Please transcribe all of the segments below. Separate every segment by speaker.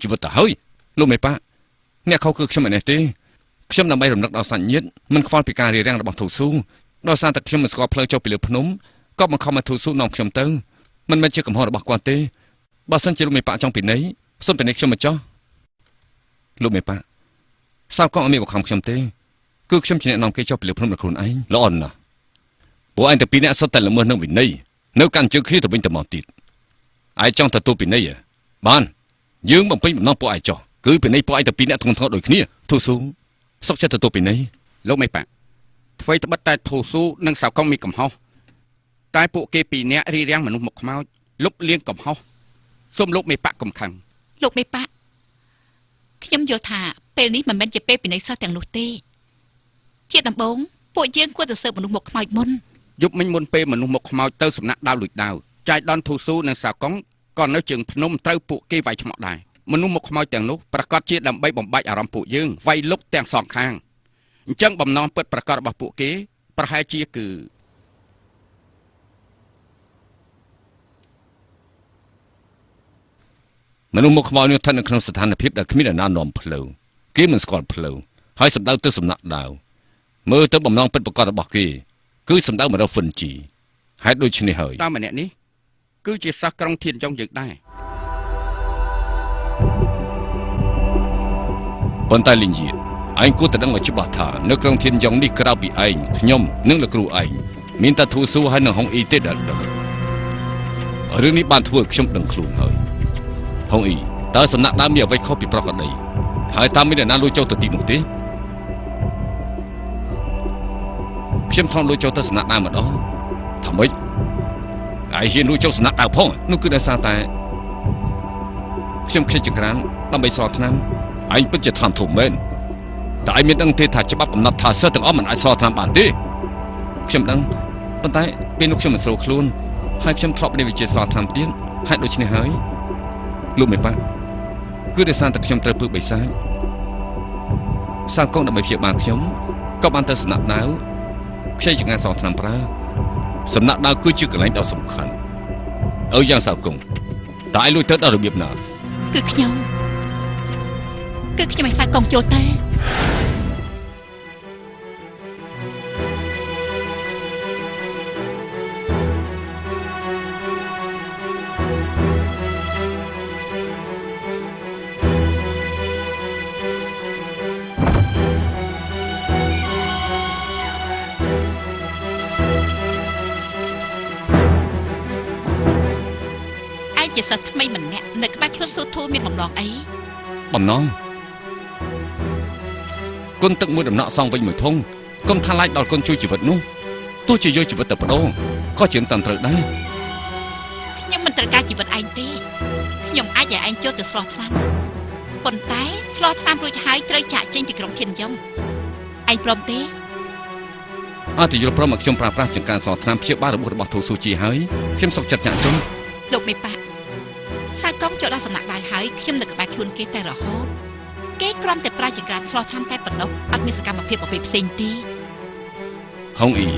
Speaker 1: ជីវិតទៅហើយលោកមេប៉ាអ្នកខុសគឺខ្ញុំឯនេះទេខ្ញុំដើម្បីរំលឹកដល់សាច់ញាតិមិនខ្វល់ពីការរៀបរៀងរបស់ធូស៊ូដោយសារតែខ្ញុំមិនស្គាល់ផ្លូវចុះពីលើភ្នំក៏បង្ខំឲ្យធូស៊ូនាំខ្ញុំទៅមិនមែនជាកំហុសរបស់គាត់ទេបើសិនជាលោកមេប៉ាចង់ពីនៃសូមពីនៃខ្ញុំមកចុះលោកមេប៉ាសៅកងអត់មានបង្ខំខ្ញុំទេគឺខ្ញុំជាអ្នកនាំគេចុះពីលើភ្នំរបស់ខ្លួនឯងល្អណាស់ពួកឯងតែពីរអ្នកសុទ្ធតែល្មើសនឹងវិន័យនៅកាន់ជើងគ្នាទៅវិញទៅមកទៀតឯងចង់ទទួលពីនៃបានយើងបំពេញបំណងពួកឯងចុះគឺពីនៃពួកឯងតែពីរអ្នកធ្ងន់ធ្ងរដូចគ្នាធូស៊ូសុខចិត្តទទួលពីនៃ
Speaker 2: លោកមេប៉ាអ្វីត្បិតតែធូស៊ូនិងសៅកងមានកំហុសតែពួកគេពីរអ្នករៀបរៀងមនុស្សមុខខ្មោចលុបលាងកំហុសសូមលោកមេប៉ាកុំខឹង
Speaker 3: លោកមេប៉ាខ្ញុំយល់ថាពេលនេះមិនមែនជាពេលពីនៃសិស្សទាំងនោះទេជាដំបូងពួកយើងគួរតែស៊ើបមនុស្សមុខខ្មោចមុន
Speaker 2: យប់មិញមុនពេលមនុស្សមុខខ្មោចទៅសំណាក់ដាវលួចដាវចាយដនធូស៊ូនិងសៅកងក៏នៅជើងភ្នំត្រូវពួកគេវាយឆ្មក់ដែរមនុស្សមុខខ្មោចទាំងនោះប្រកាសជាដើម្បីបំបាច់អារម្មណ៍ពួកយើងវាយលុកទាំងសងខាងអញ្ចឹងបំណងពិតប្រកបរបស់ពួកគេប្រហែលជាគឺ
Speaker 1: មនុស្សមុខខ្មោចនេះស្ថិតនៅក្នុងស្ថានភាពដែលគ្មានអ្នកណានាំផ្លូវគេមិនស្គាល់ផ្លូវហើយសម្ដៅទៅសំណាក់ដាវមើលទៅបំណងពិតប្រកបរបស់គេគឺសម្ដៅមករកហ្វិនជីហេតុដូចនេះហើយ
Speaker 2: តើម្នាក់នេះគឺជាសិស្សក្រុងធានយ៉ុងយើងដែរ
Speaker 1: ប៉ុន្តែលីងយៀឯងគួរតែដឹងឲ្យច្បាស់ថានៅក្រុងធានយ៉ុងនេះក្រៅពីឯងខ្ញុំនិងលោកគ្រូឯងមានតែធូស៊ូហើយនិងហុងអ៊ីទេដែលដឹងរឿងនេះបានធ្វើឲ្យខ្ញុំដឹងខ្លួនហើយហុងអ៊ីតើសំណាក់ដើមមានអ្វីខុសពីប្រកបដីហើយតើមានអ្នកណាលួចចូលទៅទីនោះទេខ្ញុំធ្លាប់លួចចូលទៅសំណាក់ដើមម្ដងថាម៉េចឯងហ៊ានលួចចូលសំណាក់ដើមផងនោះគឺដោយសារតែខ្ញុំខ្ជិលចក្រានដើម្បីស្រោថ្នាំឯងពិតជាថ្នាំធំមែនតែឯងមានដឹងទេថាច្បាប់កំណត់ថាសិស្សទាំងអស់មិនអាចស្រោថ្នាំបានទេខ្ញុំដឹងប៉ុន្តែពេលនោះខ្ញុំមិនស្រួលខ្លួនហើយខ្ញុំធ្លាប់រៀនវិជ្ជាស្រោថ្នាំទៀតហើយដូច្នេះហើយលោកមេប៉ាគឺដោយសារតែខ្ញុំត្រូវពើបិសាចសាកងដើម្បីព្យាបាលខ្ញុំក៏បានទៅសំណាក់ដាវខ្ចីចង្អានសងថ្នាំប្រើសំណាក់ដាវគឺជាកន្លែងដ៏សំខាន់ឲ្យយ៉ាងសាកងតើឯងលួចទៅដល់របៀបណា
Speaker 3: គឺខ្ញុំឲ្យសាកងចូលតែជាសិស្សថ្មីម្នាក់នៅក្បែរខ្លួនស៊ូធូមានបំណងអី
Speaker 1: បំណងគុណទឹកមួយដំណក់សងវិញមួយធុងកុំថាឡាយដល់គុណជួយជីវិតនោះទោះជាយកជីវិតទៅបដូរក៏ជាតាមត្រូវដែរ
Speaker 3: ខ្ញុំមិនត្រូវការជីវិតឯងទេខ្ញុំអាចឲ្យឯងចូលទៅស្លោះថ្នាំប៉ុន្តែស្លោះថ្នាំរួចហើយត្រូវចាក់ចេញពីក្រុងធានយ៉ុងឯងព្រមទេ
Speaker 1: អត់ទៅយល់ព្រមឲ្យខ្ញុំប្រើប្រាស់ចង្ការសងថ្នាំព្យាបាលរបស់ធូស៊ូជីហើយខ្ញុំសុខចិត្តចាក់ចុង
Speaker 3: លោកមេប៉ាសាកងចូលដល់សំណាក់ដៃហើយខ្ញុំនៅក្បែរខ្លួនគេតែរហូតគេគ្រាន់តែប្រើចង្ក្រានឆ្លោះថ្នាំតែប៉ុណ្ណោះអត់មានសកម្មភាពអ្វីផ្សេងទេ
Speaker 1: ហុងអ៊ី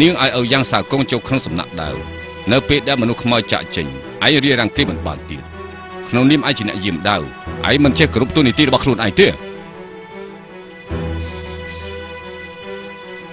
Speaker 1: នាងឲ្យយ៉ាងសាកងចូលក្នុងសំណាក់ដាវនៅពេលដែលមនុស្សខ្មោចចាក់ចេញឯងរៀបរាងគេមិនបានទៀតក្នុងនាមឯងជាអ្នកយាមដាវឯងមិនចេះគ្រប់ទូនីតិរបស់ខ្លួនឯងទេ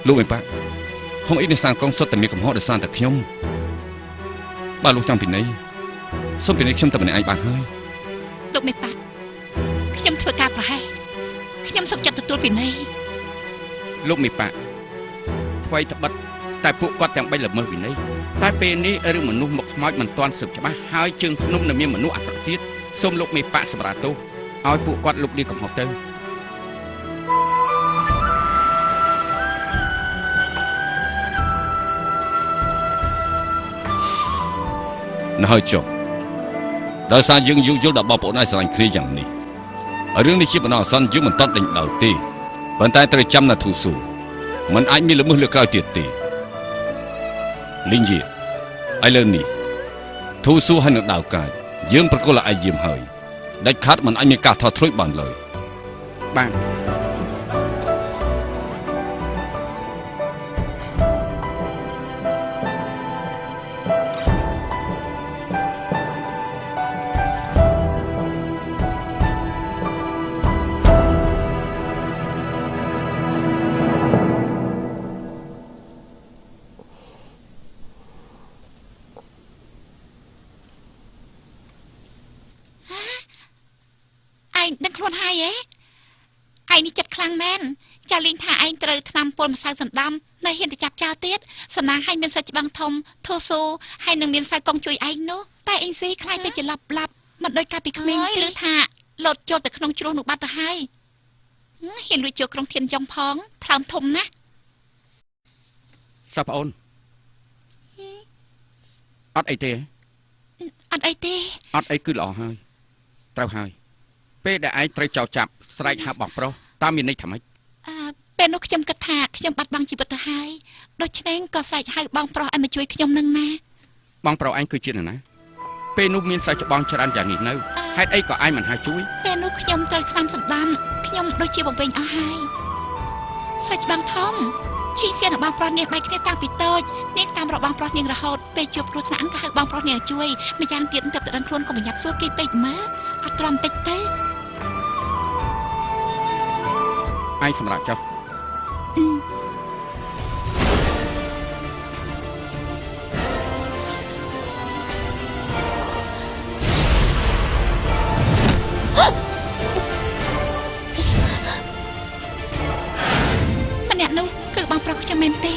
Speaker 1: លោកមេប៉ាហុងអ៊ីនិងសាកងសុទ្ធតែមានកំហុសដោយសារតែខ្ញុំបើលោកចង់ពីនៃសូមពីនៃខ្ញុំតែម្នាក់ឯងបានហើយ
Speaker 3: លោកមេប៉ាខ្ញុំធ្វើការប្រហែសខ្ញុំសុខចិត្តទទួលពីនៃ
Speaker 2: លោកមេប៉ាអ្វីត្បិតតែពួកគាត់ទាំង3ល្មើសវិន័យតែពេលនេះរឿងមនុស្សមុខខ្មោចមិនទាន់ស៊ើបច្បាស់ហើយជើងភ្នំនៅមានមនុស្សអាក្រក់ទៀតសូមលោកមេប៉ាសម្រាប់ទោសឲ្យពួកគាត់លុបលាងកំហុសទៅ
Speaker 1: ណ៎ហើយចុះដោយសារយើងយោគយល់ដល់បងប្អូនឯងស្រឡាញ់គ្នាយ៉ាងនេះរឿងនេះជាបណ្ដោះអាសន្នយើងមិនតន់ដេញដោលទេប៉ុន្តែត្រូវចាំណាធូស៊ូមិនអាចមានល្មើសលើក្រោយទៀតទេលីងយីឥឡូវនេះធូស៊ូហើយនឹងដាវកាចយើងប្រគល់ឲ្យឯងយាមហើយដាច់ខាត់មិនអាចមានការថោះធ្លុយបានឡើយ
Speaker 2: បាន
Speaker 3: ឯងដឹងខ្លួនហើយឯងនេះចិត្តខ្លាំងមែនចាលេងថាឯងត្រូវថ្នាំពុលម្សៅសណ្ដាំនៅហ៊ានទៅចាប់ចោលទៀតសំណាងឲ្យមានសាច់ច្បាំងធំធូសូហើយនឹងមានសៅកងជួយឯងនោះតែអ៊ីងស៊ីខ្លាចទៅជាឡាប់មិនដូចកាលពីក្មេងទេឮថាលោតចូលទៅក្នុងជ្រោះនោះបាត់ទៅហើយហ៊ានលួចចូលក្រុងធានយ៉ុងផងថ្លើមធំណាស់
Speaker 2: សាប់ប្អូនអត់អីទេ
Speaker 3: អត់អី
Speaker 2: គឺល្អហើយត្រូវហើយពេលដែលឯងត្រូវចោទចាប់ស្រែកហៅបងប្រុសតាមមានន័យថាម៉េច
Speaker 3: ពេលនោះខ្ញុំគិតថាខ្ញុំបាត់បង់ជីវិតទៅហើយដូច្នេះក៏ស្រែកហៅបងប្រុសឲ្យមកជួយខ្ញុំនឹងណា
Speaker 2: បងប្រុសឯងគឺជានរណាពេលនោះមានសាច់ច្បងច្រើនយ៉ាងនេះនៅហេតុអីក៏ឯងមិនហៅជួយ
Speaker 3: ពេលនោះខ្ញុំត្រូវថ្នាំសណ្ដាំខ្ញុំដូចជាបំពេញអស់ហើយសាច់ច្បងធំឈីសៀនបងប្រុសនាងបែកគ្នាតាំងពីតូចនាងតាមរកបងប្រុសនាងរហូតពេលជួបគ្រោះថ្នាក់ក៏ហៅបងប្រុសនាងជួយម្យ៉ាងទៀតទៅដឹងខ្លួនកុំប្រញាប់សួរគេពេកមើលអត់ទ្រាំតិចទៅ
Speaker 2: ឯងសម្រាប់ចុះ
Speaker 3: ម្នាក់នោះគឺបងប្រុសខ្ញុំមែនទេ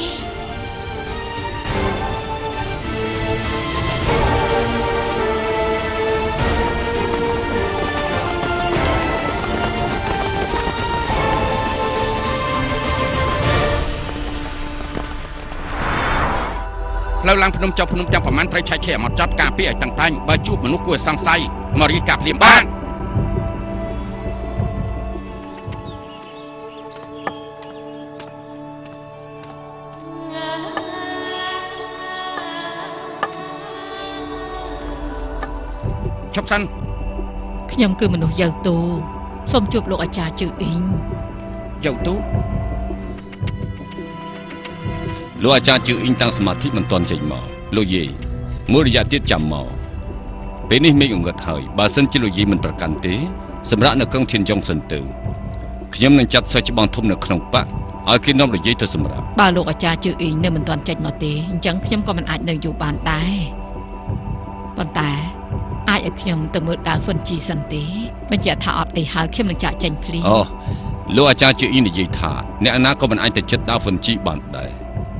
Speaker 2: ផ្លូវឡើងភ្នំចុះភ្នំចាំប្រមាណត្រូវឆែកឆេរមកចាត់ការពារឲ្យតាំងតែងបើជួបមនុស្សគួរសង្ស័យមករៀបការភ្លាមបានឈប់សិន
Speaker 3: ខ្ញុំគឺមនុស្សយៅទូសូមជួបលោកអាចារ្យជឺអ៊ីង
Speaker 2: យៅទូ
Speaker 1: លោកអាចារ្យជឿអ៊ីងតាំងសមាធិមិនទាន់ចេញមកលោកយាយមួយរយៈទៀតចាំមកពេលនេះមេឃងឹតហើយបើសិនជាលោកយាយមិនប្រកាន់ទេសម្រាប់នៅក្រុងធានយ៉ុងសិនទៅខ្ញុំនឹងចាត់សិស្សច្បងធំនៅក្នុងបកឲ្យគេនាំលោកយាយទៅសម្រាប់
Speaker 3: បើលោកអាចារ្យជឿអ៊ីងនៅមិនទាន់ចេញមកទេអញ្ចឹងខ្ញុំក៏មិនអាចនៅយូរបានដែរប៉ុន្តែអាចឲ្យខ្ញុំទៅមើលដាវហ្វិនជីសិនទេបញ្ជាក់ថាអត់អីហើយខ្ញុំនឹងចាក់ចេញភ្លាម
Speaker 1: អូលោកអាចារ្យជឿអ៊ីងនិយាយថាអ្នកណាក៏មិនអាចទៅចិត្តដាវហ្វិនជីបានដែរ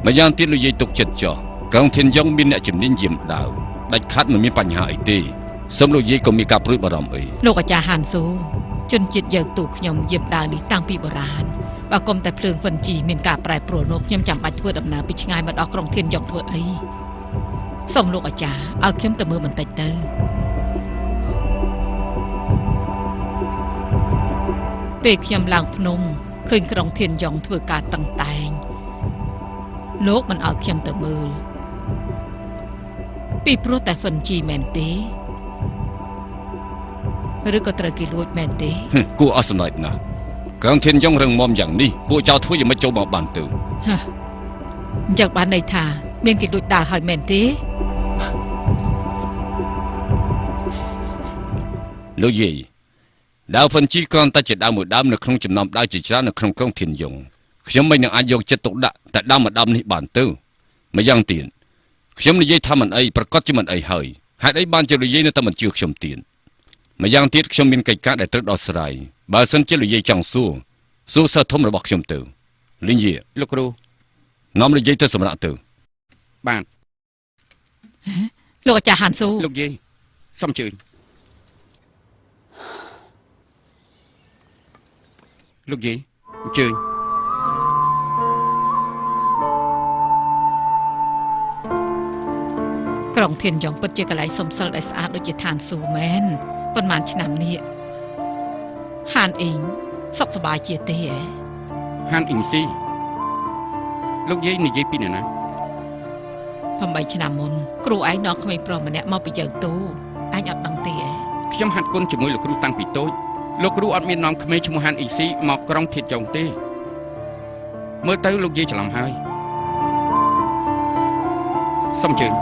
Speaker 1: ម្យ៉ាងទៀតលោកយាយទុកចិត្តចោះក្រុងធានយ៉ុងមានអ្នកជំនាញយាមដាវដាច់ខាត់មិនមានបញ្ហាអីទេសូមលោកយាយក៏មានការព្រួយបារម្ភអី
Speaker 3: លោកអាចារ្យហានស៊ូជនជាតិយើងទូខ្ញុំយាមដាវនេះតាំងពីបុរាណបើគុំតែភ្លើងហ្វិនជីមានការប្រែប្រួលនោះខ្ញុំចាំបាច់ធ្វើដំណើរពីឆ្ងាយមកដល់ក្រុងធានយ៉ុងធ្វើអីសូមលោកអាចារ្យឲ្យខ្ញុំទៅមើលបន្តិចទៅពេលខ្ញុំឡើងភ្នំឃើញក្រុងធានយ៉ុងធ្វើការតឹងតែងលោកមិនឲ្យខ្ញុំទៅមើលពីព្រោះតែហ្វិនជីមែនទេឬក៏ត្រូវគេលួចមែនទេ
Speaker 1: គួរអស់សំណើចណាស់ក្រុងធានយ៉ុងរឹងមាំយ៉ាងនេះពួកចៅធ្វើយ៉ាងម៉េចចូលមកបានទៅ
Speaker 3: អញ្ចឹងបានន័យថាមានគេលួចដាវហើយមែនទេ
Speaker 1: លោកយាយដាវហ្វិនជីគ្រាន់តែជាដាវមួយដើមនៅក្នុងចំណោមដាវជាច្រើននៅក្នុងក្រុងធានយ៉ុងខ្ញុំមិននឹងអាចយកចិត្តទុកដាក់តែដើមម្ដងនេះបានទៅម្យ៉ាងទៀតខ្ញុំនិយាយថាមិនអីប្រកាសជាមិនអីហើយហេតុអីបានជាលោកយាយនៅតែមិនជឿខ្ញុំទៀតម្យ៉ាងទៀតខ្ញុំមានកិច្ចការដែលត្រូវដោះស្រាយបើសិនជាលោកយាយចង់សួរសិស្សធំរបស់ខ្ញុំទៅលីងយា
Speaker 2: លោកគ្រូ
Speaker 1: នាំលោកយាយទៅសម្រាប់ទៅ
Speaker 2: បាទ
Speaker 3: លោកអាចារ្យហានស៊ូ
Speaker 2: លោកយាយសូមអញ្ជើញលោកយាយអញ្ជើញ
Speaker 3: ក្រុងធានយ៉ុងពិតជាកន្លែងសំសិលដែលស្អាតដូចជាឋានសួគ៌មែនប៉ុន្មានឆ្នាំនេះហានអ៊ីងសុខសប្បាយជាទេ
Speaker 2: ហានអ៊ីងស៊ីលោកយាយនិយាយពីណា
Speaker 3: 8ឆ្នាំមុនគ្រូឯងនាំក្មេងប្រុសម្នាក់មកពីយើងទូឯងអត់ដឹងទេ
Speaker 2: ខ្ញុំហាត់គុណជាមួយលោកគ្រូតាំងពីតូចលោកគ្រូអត់មាននាំក្មេងឈ្មោះហានអ៊ីងស៊ីមកក្រុងធានយ៉ុងទេមើលទៅលោកយាយច្រឡំហើយសូមអញ្ជើញ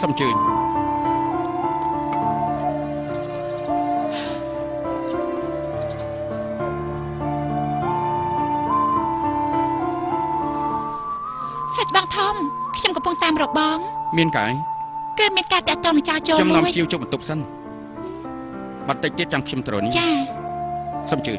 Speaker 2: សូមអញ្ជើញ
Speaker 3: សាច់បងធំខ្ញុំកំពុងតាមរកបង
Speaker 2: មានកែ
Speaker 3: គ គឺមានការតាក់ទងនឹងចៅចូល
Speaker 2: ខ្ញុំនាំ
Speaker 3: មួយ
Speaker 2: ជាវជុំបន្ទប់សិនបន្តិចទៀតចាំខ្ញុំត្រនេះ
Speaker 3: ចា
Speaker 2: សូមជឿ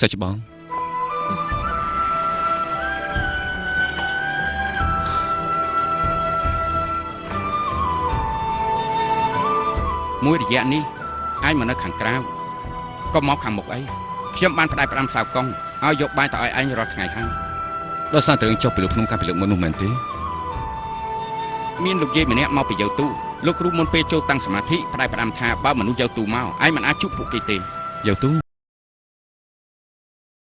Speaker 1: សិចបង
Speaker 2: មួយរយៈនេះឯងមកនៅខាងក្រៅក៏មកខាងមុខអីខ្ញុំបានផ្ដាច់ផ្ដាំសៅកុងឲ្យយកបាយទៅឲ្យឯងរាល់ថ្ងៃហើយ
Speaker 1: ដោយសារតែរឿងចុះពីលើភ្នំកាលពីលើកមុននោះមែនទេ
Speaker 2: មានលោកយាយម្នាក់មកពីយោទូលោកគ្រូមុនពេលចូលតាំងសមាធិផ្ដាច់ផ្ដាំថាបើមនុស្សយោទូមកឯងមិនអាចជួបពួកគេទេ
Speaker 1: យោទូ